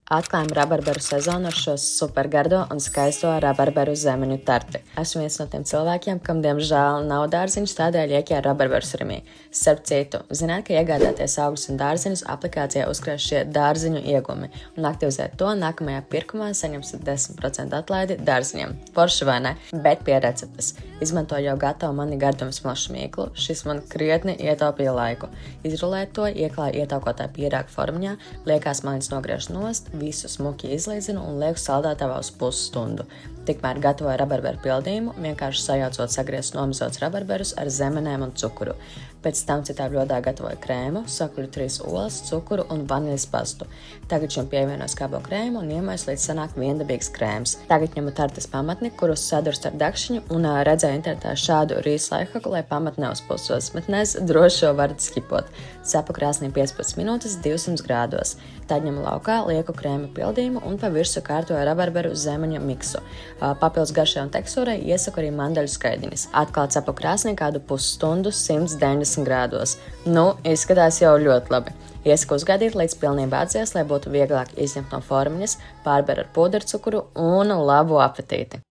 Atklājam rabarberu sezonu ar šo supergardo un skaisto rabarberu zemeņu tarti. Esmu viens no tiem cilvēkiem, kam diemžēl nav dārziņš, tādēļ ieķēru rabarberu sirimī. Starp citu, zināt, ka iegādāties augus un dārziņus aplikācijā uzkrās šie dārziņu iegumi, un aktivizēt to nākamajā pirkumā saņemsiet 10% atlaidi dārziņam. Forši vai ne? Bet pie receptes. Izmantoju jau gatavu mani gardumas mašu mīklu, šis man krietni ietaupīja laiku. Izrulēt to, ieklāju ietaukotāju pierāgu formiņā, liekās maliņas nogriež nost, visu smuki izlīdzinu un lieku saldētavā uz pusstundu. Tikmēr gatavoju rabarberu pildījumu, vienkārši sajaucot sagriezt nomizotus rabarberus ar zemenēm un cukuru. Pēc tam citā bļodā gatavoju krēmu, sakuļu 3 olas, cukuru un vaniļas pastu. Tagad šim pievienoju skābo krēmu un iemaisu līdz sanāk viendabīgs krēms. Tagad ņemu tartas pamatni, kurus sadurstu ar dakšiņu un redzēju internetā šādu rīsu laihaku, lai pamatni neuzpulsos, bet droši šo varat skipot. Cepu krāsnī 15 minūtes 200 grādos. Tad ņemu laukā, lieku krēma pildījumu un pa virsu kārtoju rabarberu zemeņu miksu. Papildus garšai un tekstūrai iesaku arī mandaļu skaidiņas. Atkal cepu krāsnī kādu pusstundu 190 grādos. Izskatās jau ļoti labi. Iesaku uzgaidīt, līdz pilnībā atdzies, lai būtu vieglāk izņemt no formiņas, pārber ar pūdercukuru un labu apetīti!